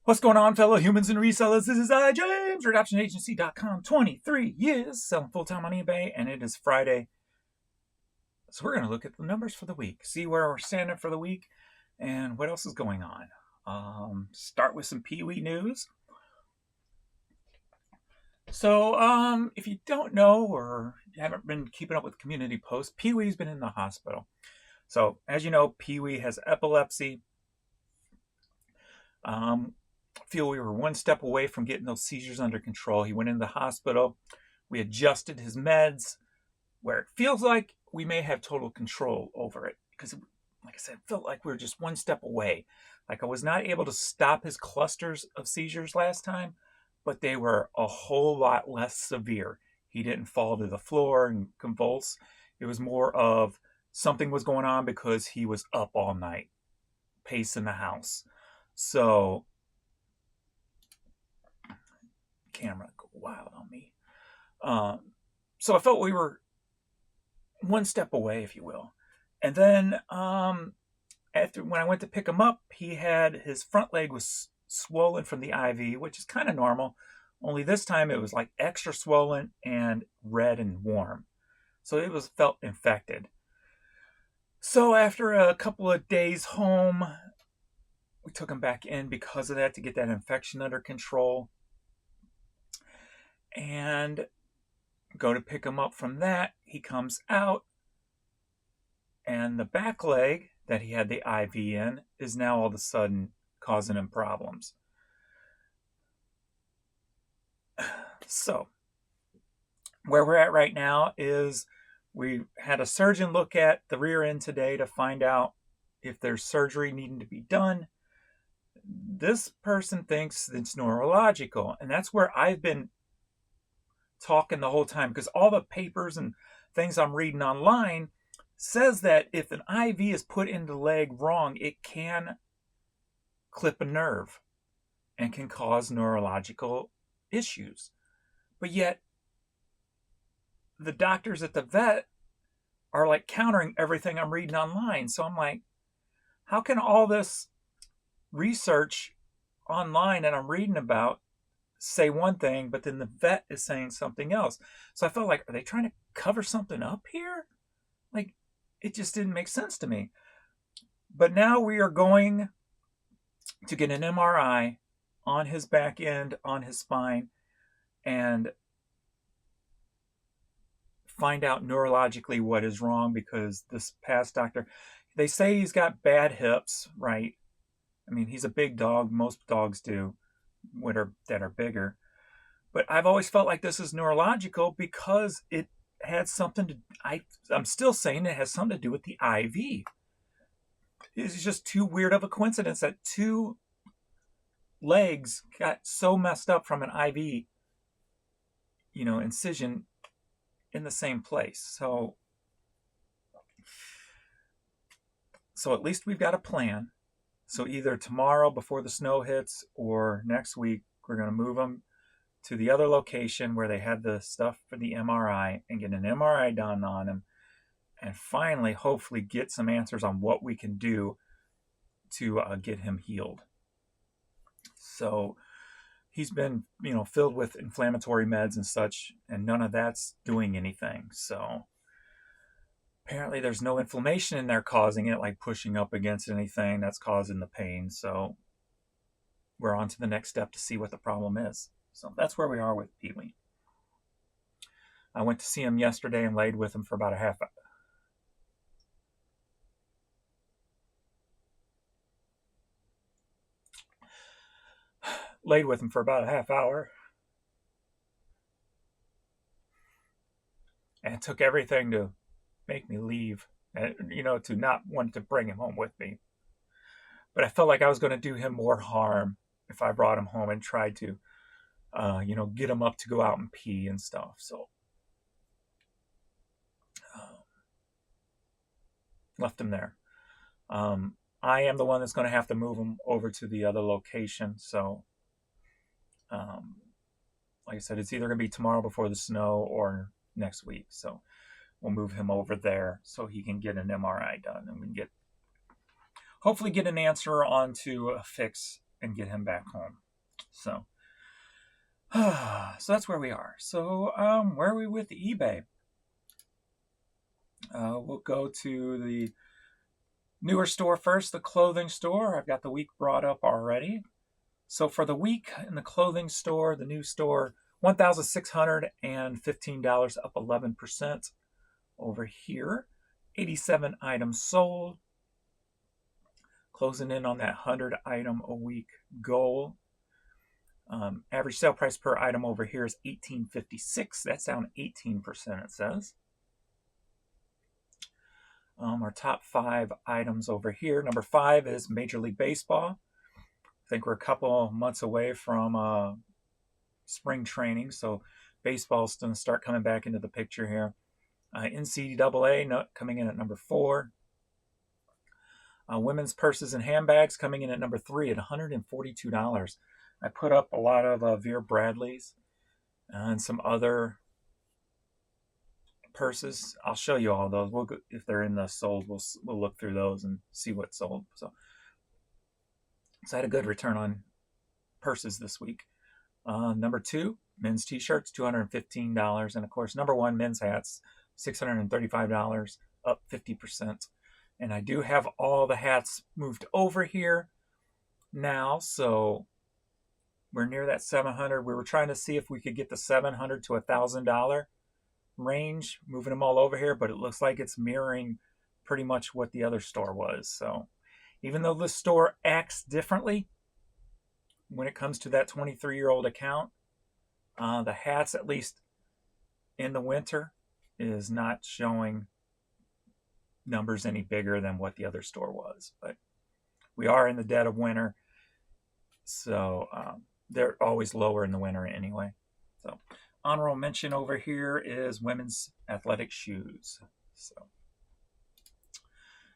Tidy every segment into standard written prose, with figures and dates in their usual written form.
What's going on, fellow humans and resellers? This is I, James, RedoptionAgency.com, 23 years selling full-time on eBay, and it is Friday. So we're going to look at the numbers for the week, see where we're standing for the week, and what else is going on. Start with some Peewee news. So if you don't know or you haven't been keeping up with community posts, Peewee's been in the hospital. So as you know, Peewee has epilepsy. Feel we were one step away from getting those seizures under control. He went into the hospital. We adjusted his meds where it feels like we may have total control over it. Because, like I said, it felt like we were just one step away. Like I was not able to stop his clusters of seizures last time, but they were a whole lot less severe. He didn't fall to the floor and convulse. It was more of something was going on because he was up all night, pacing the house. So, camera go wild on me. So I felt we were one step away, if you will. And then after when I went to pick him up, he had his front leg was swollen from the IV, which is kind of normal. Only this time it was like extra swollen and red and warm. So it was felt infected. So after a couple of days home, we took him back in because of that to get that infection under control. And go to pick him up from that. He comes out, and the back leg that he had the IV in is now all of a sudden causing him problems. So, where we're at right now is we had a surgeon look at the rear end today to find out if there's surgery needing to be done. This person thinks it's neurological, and that's where I've been talking the whole time, because all the papers and things I'm reading online says that if an IV is put in the leg wrong, it can clip a nerve and can cause neurological issues. But yet the doctors at the vet are like countering everything I'm reading online. So I'm like, how can all this research online that I'm reading about say one thing, but then the vet is saying something else? So I felt like, are they trying to cover something up here? Like, it just didn't make sense to me. But now we are going to get an MRI on his back end, on his spine, and find out neurologically what is wrong, because this past doctor, they say he's got bad hips, right? I mean, he's a big dog. Most dogs do that are bigger. But I've always felt like this is neurological because it had something to, I'm still saying it has something to do with the IV. It's just too weird of a coincidence that two legs got so messed up from an IV, incision in the same place. So at least we've got a plan. So either tomorrow before the snow hits or next week, we're going to move them to the other location where they had the stuff for the MRI and get an MRI done on him, and finally, hopefully, get some answers on what we can do to get him healed. So he's been, filled with inflammatory meds and such, and none of that's doing anything. So apparently there's no inflammation in there causing it, like pushing up against anything that's causing the pain. So we're on to the next step to see what the problem is. So that's where we are with Peewee. I went to see him yesterday and laid with him for about a half hour. Laid with him for about a half hour. And it took everything to make me leave, and to not want to bring him home with me. But I felt like I was going to do him more harm if I brought him home and tried to get him up to go out and pee and stuff. So left him there. I am the one that's going to have to move him over to the other location. So like I said, it's either going to be tomorrow before the snow or next week. So we'll move him over there so he can get an MRI done, and we can hopefully get an answer onto a fix and get him back home. So, so that's where we are. So, where are we with eBay? We'll go to the newer store first, the clothing store. I've got the week brought up already. So for the week in the clothing store, the new store, $1,615, up 11%. Over here, 87 items sold, closing in on that 100 item a week goal. Average sale price per item over here is $18.56. That's down 18%, it says. Our top 5 items over here. Number 5 is Major League Baseball. I think we're a couple months away from spring training, so baseball's going to start coming back into the picture here. NCAA coming in at number 4. Women's purses and handbags coming in at number 3 at $142. I put up a lot of Vera Bradley's and some other purses. I'll show you all those. We'll go, if they're in the sold, we'll look through those and see what's sold. So I had a good return on purses this week. Number 2, men's t-shirts, $215, and of course number 1, men's hats, $635, up 50%. And I do have all the hats moved over here now, so we're near that $700. We were trying to see if we could get the $700 to $1,000 range, moving them all over here, but it looks like it's mirroring pretty much what the other store was. So even though the store acts differently when it comes to that 23-year-old account, the hats, at least in the winter, is not showing numbers any bigger than what the other store was. But we are in the dead of winter, so they're always lower in the winter anyway. So honorable mention over here is women's athletic shoes. So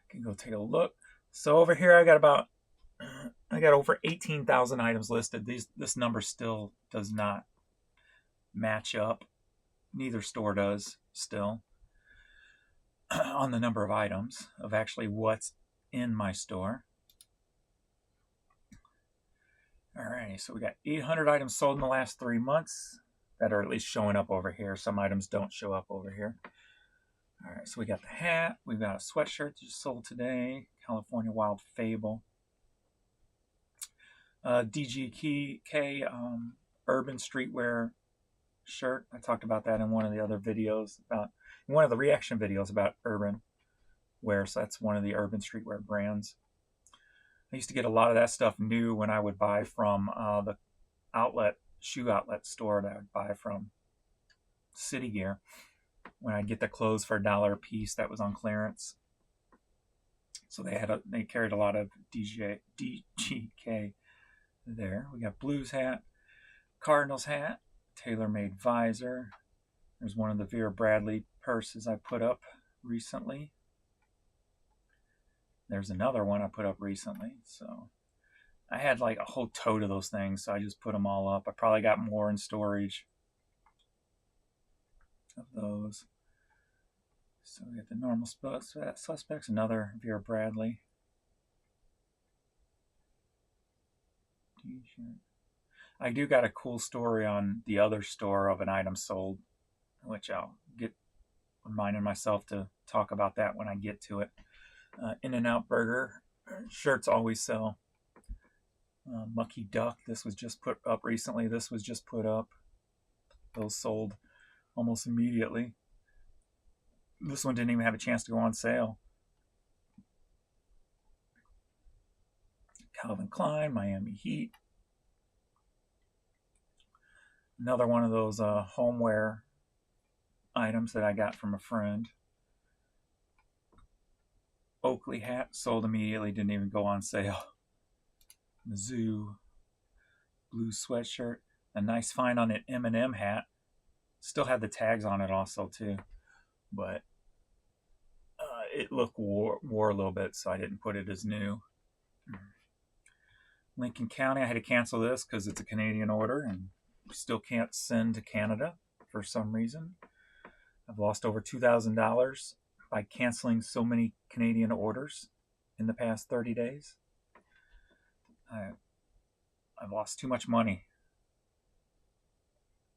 you can go take a look. So over here I got over 18,000 items listed. This number still does not match up. Neither store does still on the number of items of actually what's in my store. Alrighty, so we got 800 items sold in the last 3 months that are at least showing up over here. Some items don't show up over here. Alright, so we got the hat. We've got a sweatshirt just sold today. California Wild Fable. DGK Urban Streetwear shirt. I talked about that in one of the other videos, one of the reaction videos about urban wear. So that's one of the Urban Streetwear brands. I used to get a lot of that stuff new when I would buy from the shoe outlet store that I would buy from City Gear. When I'd get the clothes for $1 a piece that was on clearance. So they carried a lot of DGK there. We got Blues hat, Cardinals hat, tailor-made visor. There's one of the Vera Bradley purses I put up recently. There's another one I put up recently. So I had like a whole tote of those things, so I just put them all up. I probably got more in storage of those. So we got the normal suspects, another Vera Bradley t-shirt. I do got a cool story on the other store of an item sold, which I'll get reminding myself to talk about that when I get to it. In-N-Out Burger shirts always sell. Mucky Duck, this was just put up recently. This was just put up. Those sold almost immediately. This one didn't even have a chance to go on sale. Calvin Klein, Miami Heat. Another one of those homeware items that I got from a friend. Oakley hat, sold immediately, didn't even go on sale. Mizzou blue sweatshirt. A nice find on an M&M hat. Still had the tags on it also too. But it looked wore a little bit, so I didn't put it as new. Lincoln County, I had to cancel this because it's a Canadian order and still can't send to Canada for some reason. I've lost over $2,000 by canceling so many Canadian orders in the past 30 days. I've lost too much money,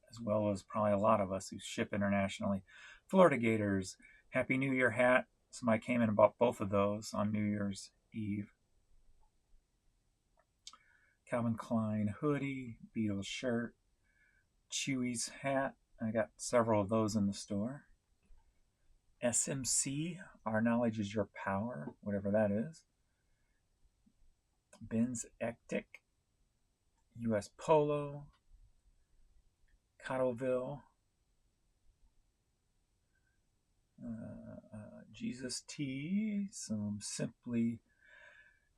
as well as probably a lot of us who ship internationally. Florida Gators, Happy New Year hat. Somebody came in and bought both of those on New Year's Eve. Calvin Klein hoodie, Beatles shirt, Chewy's hat. I got several of those in the store. SMC, Our Knowledge is Your Power, whatever that is. Ben's Ectic, US Polo, Cottleville, Jesus Tea, some Simply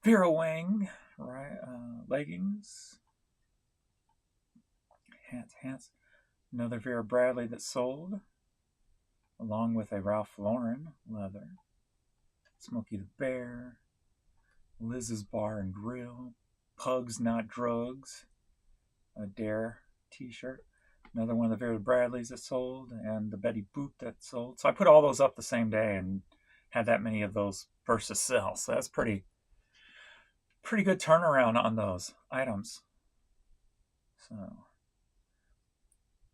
Vera Wang, right? Leggings, hats. Another Vera Bradley that sold, along with a Ralph Lauren leather. Smokey the Bear, Liz's Bar and Grill, Pugs Not Drugs, a Dare t-shirt. Another one of the Vera Bradleys that sold, and the Betty Boop that sold. So I put all those up the same day and had that many of those versus sell. So that's pretty good turnaround on those items. So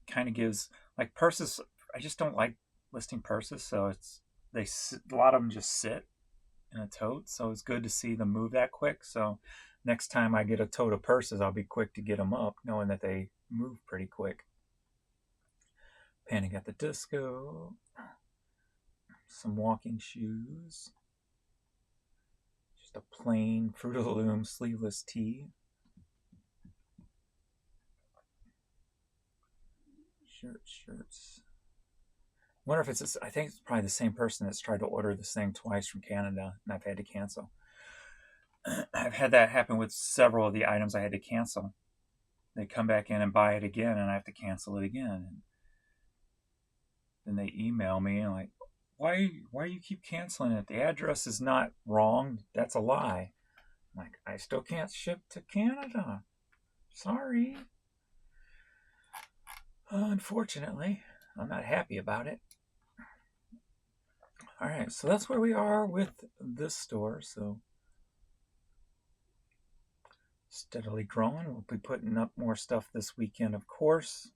kind of gives, like purses, I just don't like listing purses, so a lot of them just sit in a tote, so it's good to see them move that quick. So next time I get a tote of purses, I'll be quick to get them up, knowing that they move pretty quick. Panic at the Disco, some walking shoes, just a plain Fruit of the Loom sleeveless tee, shirts. I wonder if it's, I think it's probably the same person that's tried to order this thing twice from Canada, and I've had to cancel. I've had that happen with several of the items I had to cancel. They come back in and buy it again, and I have to cancel it again. And then they email me and like, why you keep canceling it? The address is not wrong. That's a lie. I'm like, I still can't ship to Canada. Sorry. Unfortunately, I'm not happy about it. All right, so that's where we are with this store. So steadily growing. We'll be putting up more stuff this weekend, of course.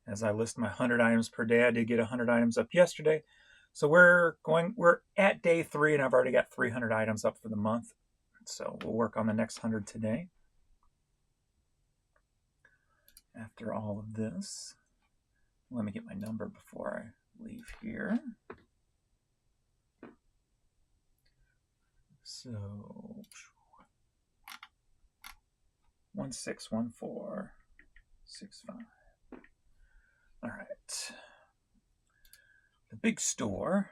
As I list my 100 items per day, I did get 100 items up yesterday. So we're at day 3, and I've already got 300 items up for the month. So we'll work on the next 100 today. After all of this, let me get my number before I leave here. So 161465. All right. The big store,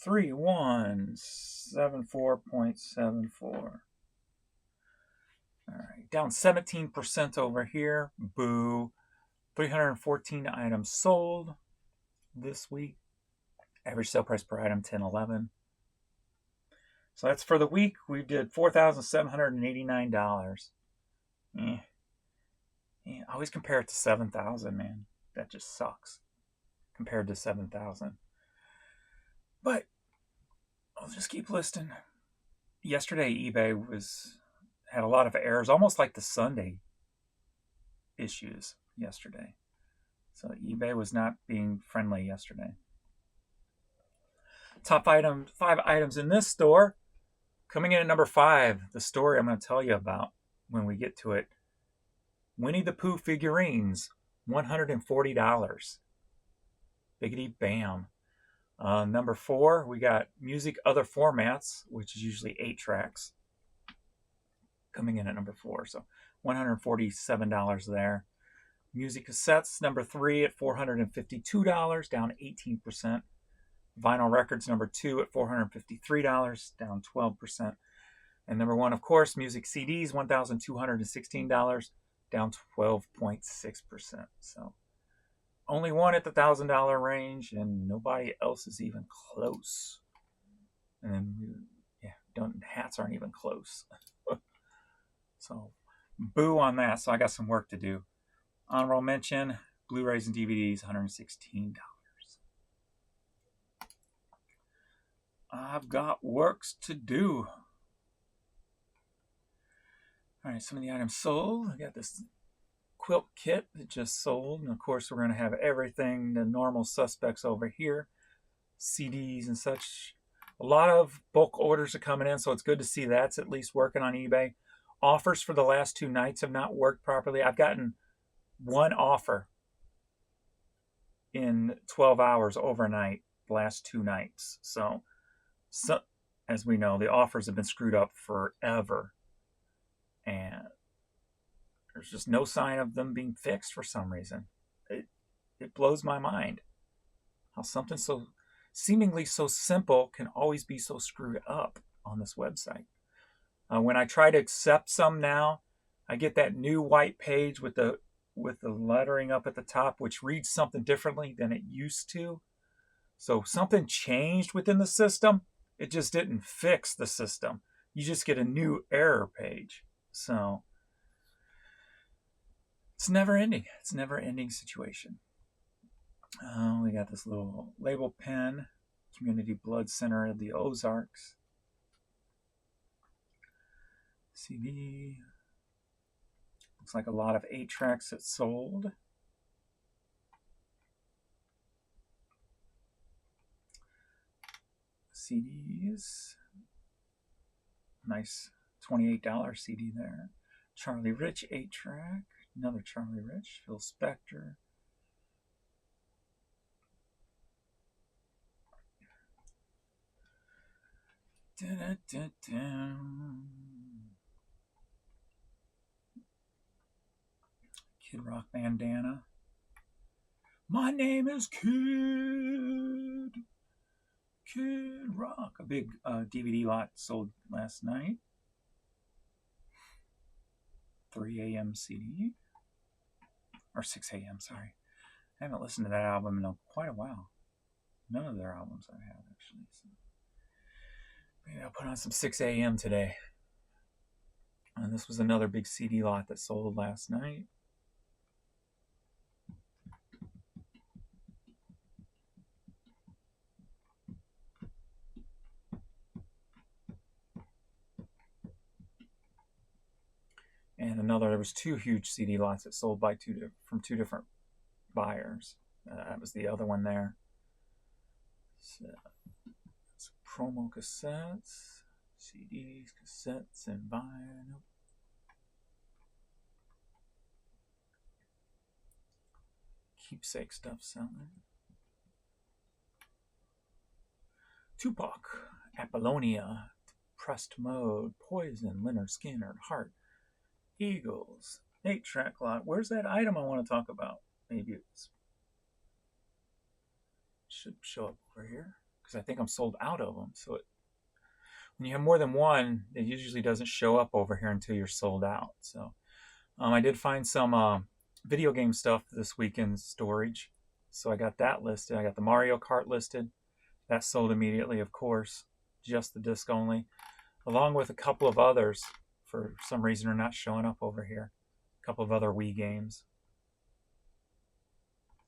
3174.74. All right, down 17% over here. Boo. 314 items sold this week. Average sale price per item, $10.11. So that's for the week. We did $4,789. I always compare it to 7,000, man. That just sucks compared to 7,000. But I'll just keep listing. Yesterday, eBay had a lot of errors, almost like the Sunday issues yesterday. So eBay was not being friendly yesterday. Top 5 items in this store. Coming in at number 5, the story I'm going to tell you about when we get to it. Winnie the Pooh figurines, $140. Biggity bam. Number 4, we got music other formats, which is usually 8 tracks. Coming in at number 4, so $147 there. Music cassettes, number 3 at $452, down 18%. Vinyl records, number 2 at $453, down 12%. And number 1, of course, music CDs, $1,216, down 12.6%. So only one at the $1,000 range, and nobody else is even close. And hats aren't even close. So boo on that. So I got some work to do. Honorable mention, Blu-rays and DVDs, $116. I've got works to do. All right, some of the items sold. I got this quilt kit that just sold, and of course we're going to have everything, the normal suspects over here, CDs and such. A lot of bulk orders are coming in, so it's good to see that's at least working on eBay. Offers for the last 2 nights have not worked properly. I've gotten one offer in 12 hours overnight the last 2 nights. So as we know, the offers have been screwed up forever, and there's just no sign of them being fixed for some reason. It blows my mind how something so seemingly so simple can always be so screwed up on this website. When I try to accept some now, I get that new white page with the lettering up at the top, which reads something differently than it used to. So something changed within the system. It just didn't fix the system. You just get a new error page. So it's never ending. It's a never ending situation. We got this little label pen, Community Blood Center of the Ozarks. CD. Looks like a lot of 8-tracks that sold. CDs. Nice $28 CD there. Charlie Rich 8-track. Another Charlie Rich. Phil Spector. Kid Rock bandana. My name is Kid Rock. A big DVD lot sold last night. 3 a.m. CD. Or 6 a.m., sorry. I haven't listened to that album in quite a while. None of their albums I have, actually. So maybe I'll put on some 6 a.m. today. And this was another big CD lot that sold last night. And there was 2 huge CD lots that sold from 2 different buyers. That was the other one there. So, it's promo cassettes, CDs, cassettes, and vinyl. Keepsake stuff selling. Tupac, Apollonia, Pressed Mode, Poison, Leonard Skinner, Heart, Eagles, 8-track lot. Where's that item I want to talk about? Maybe it should show up over here, because I think I'm sold out of them. So when you have more than one, it usually doesn't show up over here until you're sold out. So I did find some video game stuff this weekend storage, so I got that listed. I got the Mario Kart listed. That sold immediately, of course, just the disc only, along with a couple of others for some reason are not showing up over here. A couple of other Wii games,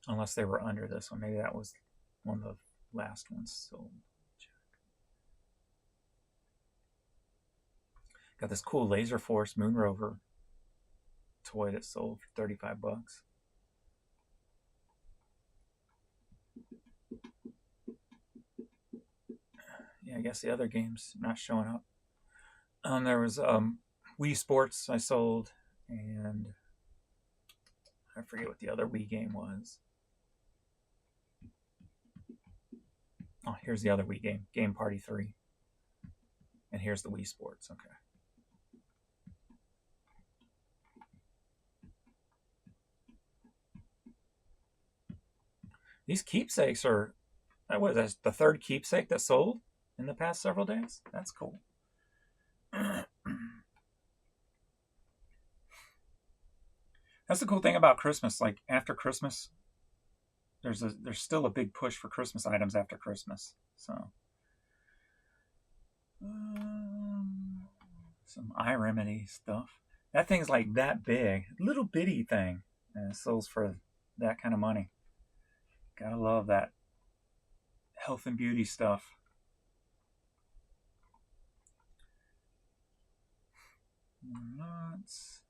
unless they were under this one. Maybe that was one of the last ones sold. Got this cool Laser Force Moon Rover toy that sold for 35 bucks. Yeah, I guess the other game's not showing up. There was Wii Sports I sold, and I forget what the other Wii game was. Oh, here's the other Wii game, Game Party 3. And here's the Wii Sports, okay. These keepsakes are, that's the 3rd keepsake that sold in the past several days. That's cool. That's the cool thing about Christmas. Like after Christmas, there's still a big push for Christmas items after Christmas. So some eye remedy stuff. That thing's like that big, little bitty thing, and it sells for that kind of money. Gotta love that health and beauty stuff. Months.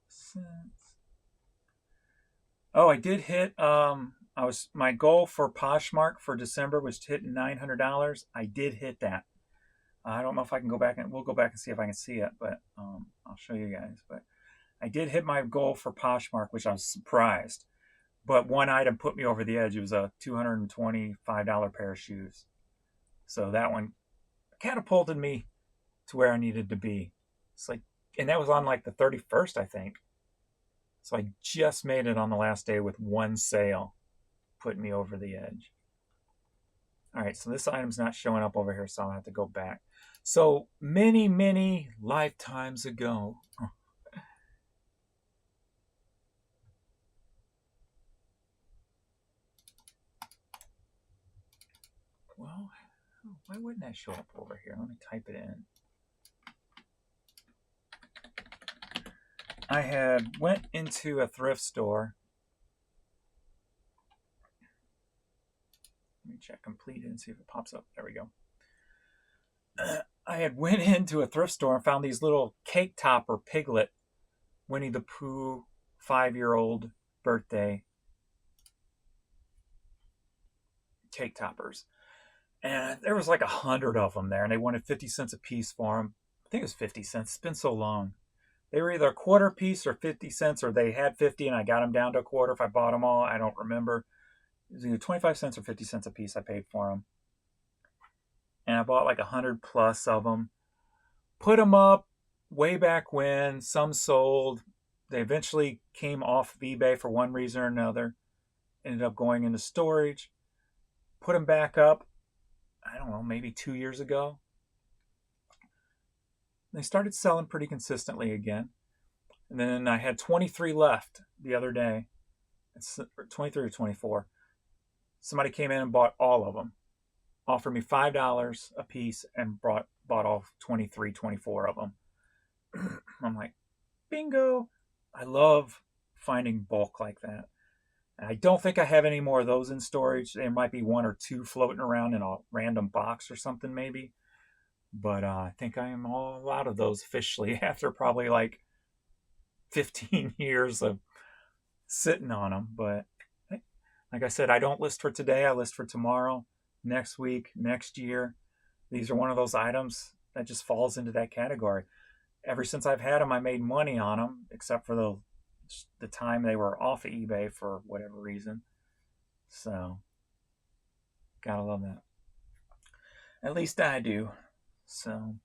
Cents. Oh, I did hit. My goal for Poshmark for December was to hit $900. I did hit that. I don't know if I can go back and we'll go back and see if I can see it, but I'll show you guys. But I did hit my goal for Poshmark, which I was surprised. But one item put me over the edge. It was a $225 pair of shoes. So that one catapulted me to where I needed to be. It's like, and that was on like the 31st, I think. So I just made it on the last day with one sale, putting me over the edge. All right, so this item's not showing up over here, so I'll have to go back. So many, many lifetimes ago. Well, why wouldn't that show up over here? Let me type it in. I had went into a thrift store. Let me check completed and see if it pops up. There we go. I had went into a thrift store and found these little cake topper piglet Winnie the Pooh 5-year-old birthday cake toppers. And there was like 100 of them there, and they wanted 50 cents a piece for them. I think it was 50 cents. It's been so long. They were either a quarter piece or 50 cents, or they had 50 and I got them down to a quarter if I bought them all. I don't remember. It was either 25 cents or 50 cents a piece I paid for them. And I bought like 100 plus of them. Put them up way back when. Some sold. They eventually came off of eBay for one reason or another. Ended up going into storage. Put them back up, I don't know, maybe 2 years ago. They started selling pretty consistently again. And then I had 23 left the other day. It's 23 or 24. Somebody came in and bought all of them. Offered me $5 a piece and bought all 23, 24 of them. I'm like, bingo. I love finding bulk like that. And I don't think I have any more of those in storage. There might be one or two floating around in a random box or something maybe. But I think I am all out of those officially after probably like 15 years of sitting on them. But like I said, I don't list for today. I list for tomorrow, next week, next year. These are one of those items that just falls into that category. Ever since I've had them, I made money on them, except for the time they were off of eBay for whatever reason. So, gotta love that. At least I do. So,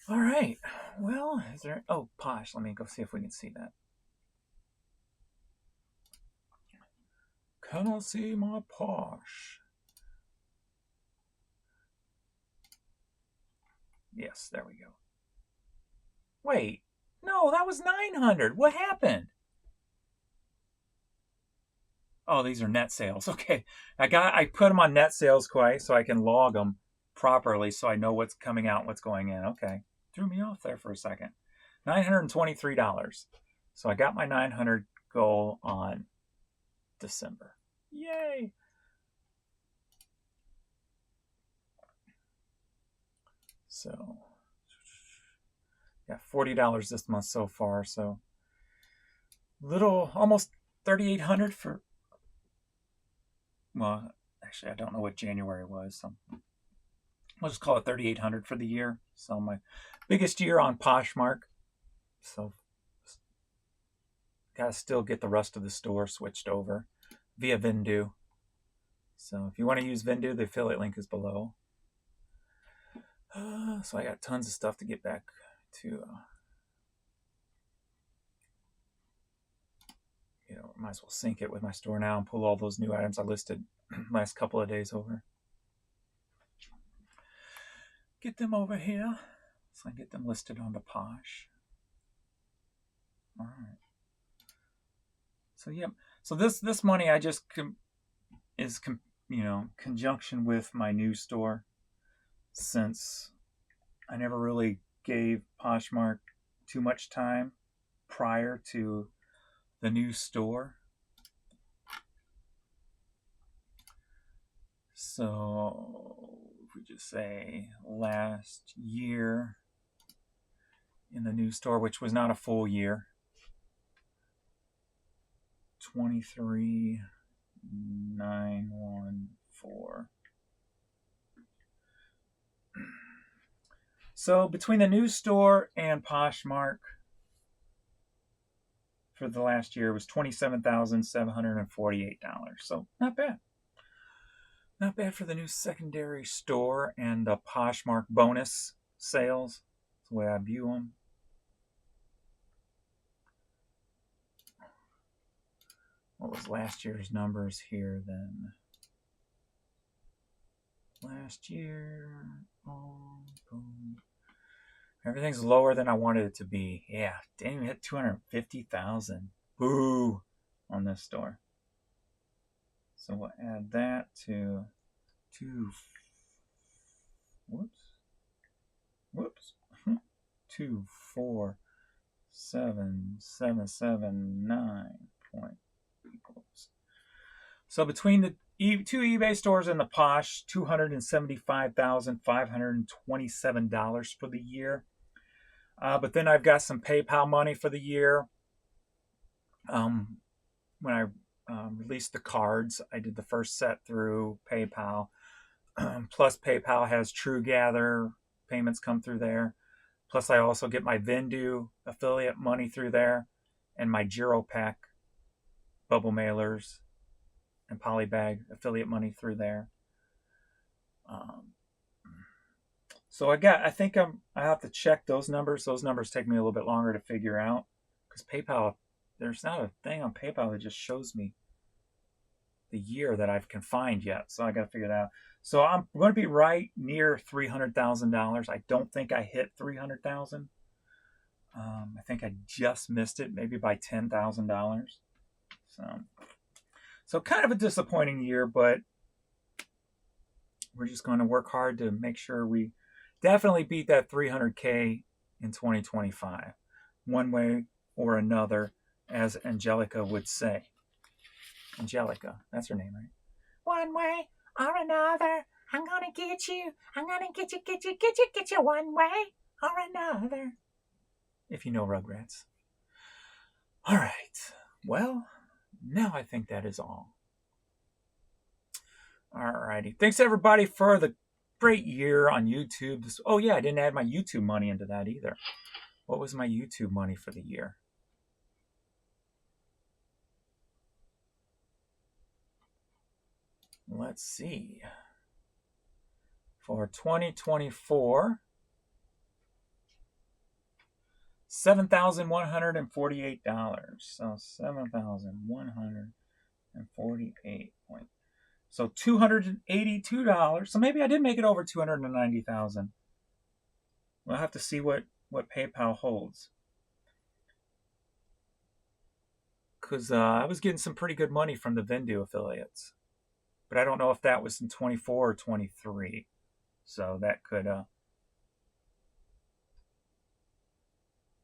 all right. Well, is there? Oh, Posh. Let me go see if we can see that. Can I see my Posh? Yes, there we go. Wait, no, that was 900. What happened? Oh, these are net sales. Okay, I put them on net sales quite so I can log them properly so I know what's coming out and what's going in. Okay, threw me off there for a second. $923. So I got my 900 goal on December. Yay! So, yeah, $40 this month so far. So, almost 3,800 for. Well, actually, I don't know what January was. So we'll just call it 3,800 for the year. So my biggest year on Poshmark. So, gotta still get the rest of the store switched over via Vindu. So if you want to use Vindu, the affiliate link is below. So I got tons of stuff to get back to. Might as well sync it with my store now and pull all those new items I listed last couple of days over. Get them over here so I get them listed on the Posh. All right. So yeah. So this money I just is conjunction with my new store, since I never really gave Poshmark too much time prior to the new store. So if we just say last year in the new store, which was not a full year. 23,914. So between the new store and Poshmark for the last year was $27,748. So not bad. Not bad for the new secondary store and the Poshmark bonus sales. That's the way I view them. What was last year's numbers here then? Last year, boom. Everything's lower than I wanted it to be. Yeah, dang, we hit 250,000. Boo on this store. So we'll add that to whoops, 247,779 point equals. So between the two eBay stores and the Posh, $275,527 for the year. But then I've got some PayPal money for the year. When I released the cards, I did the first set through PayPal. Plus PayPal has TrueGather payments come through there. Plus I also get my Vendu affiliate money through there and my GiroPack bubble mailers and Polybag affiliate money through there. So I have to check those numbers. Those numbers take me a little bit longer to figure out because PayPal, there's not a thing on PayPal that just shows me the year that I can find yet. So I got to figure it out. So I'm going to be right near $300,000. I don't think I hit 300,000. I think I just missed it, maybe by $10,000. So kind of a disappointing year, but we're just going to work hard to make sure we definitely beat that 300K in 2025, one way or another, as Angelica would say. Angelica, that's her name, right? One way or another, I'm gonna get you. I'm gonna get you one way or another. If you know Rugrats. All right. Well, now I think that is all. All righty. Thanks everybody for the great year on YouTube. Oh yeah, I didn't add my YouTube money into that either. What was my YouTube money for the year? Let's see. For 2024, $7,148. So $7,148. So $282. So maybe I did make it over 290,000. We'll have to see what PayPal holds. Because I was getting some pretty good money from the Vendu affiliates. But I don't know if that was in 24 or 23. So that could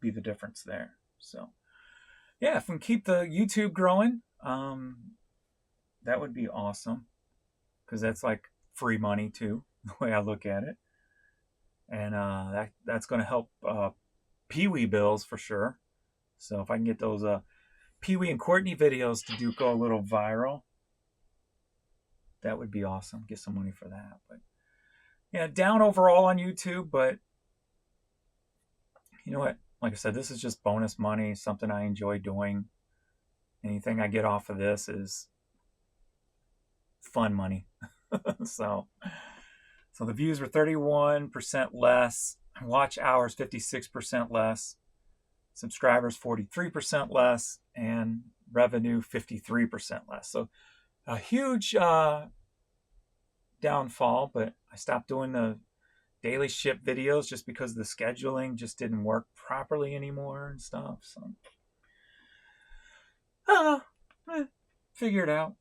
be the difference there. So yeah, if we can keep the YouTube growing, that would be awesome. Because that's like free money too, the way I look at it. And that's going to help Peewee bills for sure. So if I can get those Peewee and Courtney videos to go a little viral, that would be awesome. Get some money for that. But yeah, down overall on YouTube, but you know what? Like I said, this is just bonus money, something I enjoy doing. Anything I get off of this is fun money. So the views were 31% less, watch hours 56% less, subscribers 43% less, and revenue 53% less. So a huge downfall, but I stopped doing the daily ship videos just because the scheduling just didn't work properly anymore and stuff. So figure it out.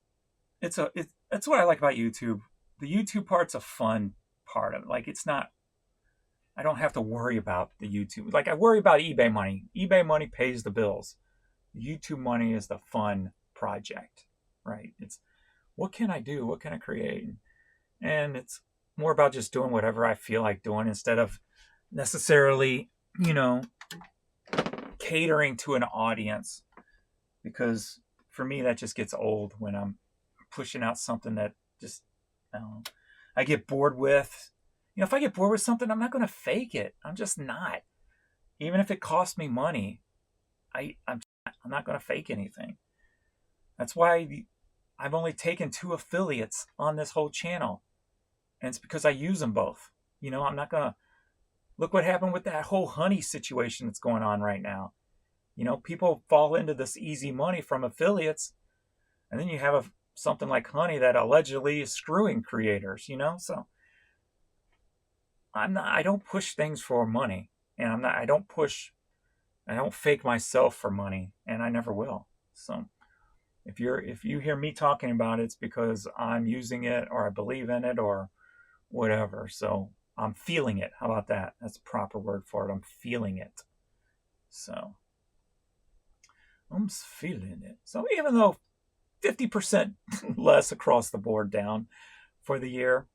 It's what I like about YouTube. The YouTube part's a fun part of it. Like I don't have to worry about the YouTube. Like I worry about eBay money. eBay money pays the bills. YouTube money is the fun project, right? It's what can I do? What can I create? And it's more about just doing whatever I feel like doing instead of necessarily, you know, catering to an audience. Because for me, that just gets old when I'm pushing out something that just, I don't know, I get bored with. You know, if I get bored with something, I'm not going to fake it. I'm just not. Even if it costs me money, I'm not going to fake anything. That's why I've only taken 2 affiliates on this whole channel. And it's because I use them both. You know, I'm not going to look what happened with that whole honey situation that's going on right now. You know, people fall into this easy money from affiliates, and then you have something like honey that allegedly is screwing creators, you know? So I don't push things for money, and I don't fake myself for money, and I never will. So if you hear me talking about it, it's because I'm using it or I believe in it or whatever. So I'm feeling it. How about that? That's a proper word for it. I'm feeling it. So I'm feeling it. So even though 50% less across the board down for the year,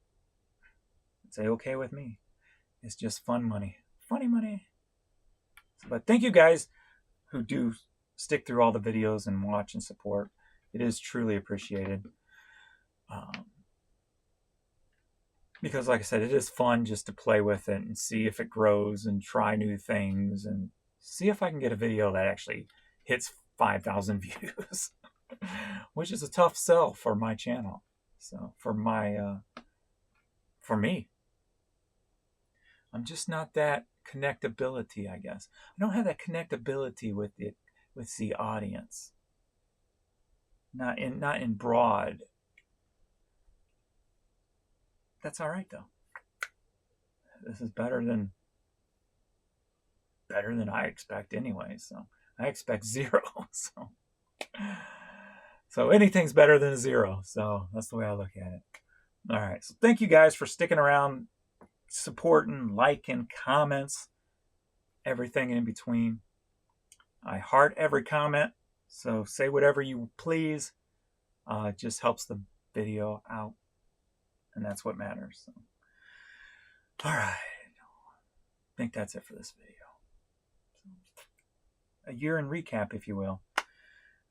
it's okay with me. It's just fun money. Funny money. But thank you guys who do stick through all the videos and watch and support. It is truly appreciated. Because like I said, it is fun just to play with it and see if it grows and try new things and see if I can get a video that actually hits 5,000 views, which is a tough sell for my channel. So for me, I'm just not that connectability, I guess. I don't have that connectability with the audience. Not in broad. That's all right though. This is better than I expect anyway. So I expect 0. So anything's better than a 0. So that's the way I look at it. All right. So thank you guys for sticking around, supporting, liking, comments, everything in between. I heart every comment. So say whatever you please. It just helps the video out. And that's what matters. So. All right. I think that's it for this video. A year in recap, if you will.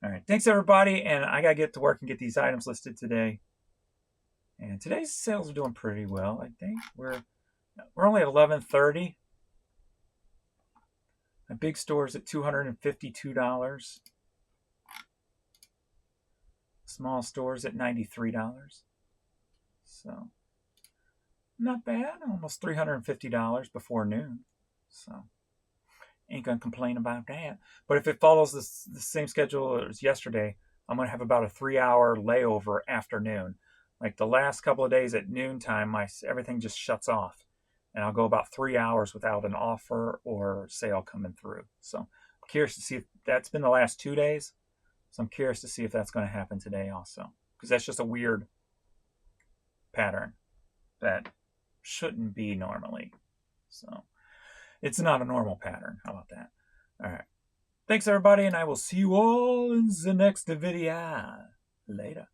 All right. Thanks, everybody. And I got to get to work and get these items listed today. And today's sales are doing pretty well, I think. We're only at 11:30. My big store is at $252. Small stores at $93. So not bad. Almost $350 before noon. So ain't gonna complain about that. But if it follows the same schedule as yesterday, I'm gonna have about a 3-hour layover afternoon. Like the last couple of days at noontime, everything just shuts off, and I'll go about 3 hours without an offer or sale coming through. So I'm curious to see if that's been the last 2 days. So I'm curious to see if that's going to happen today also, because that's just a weird pattern that shouldn't be normally. So it's not a normal pattern. How about that? All right. Thanks, everybody, and I will see you all in the next video. Later.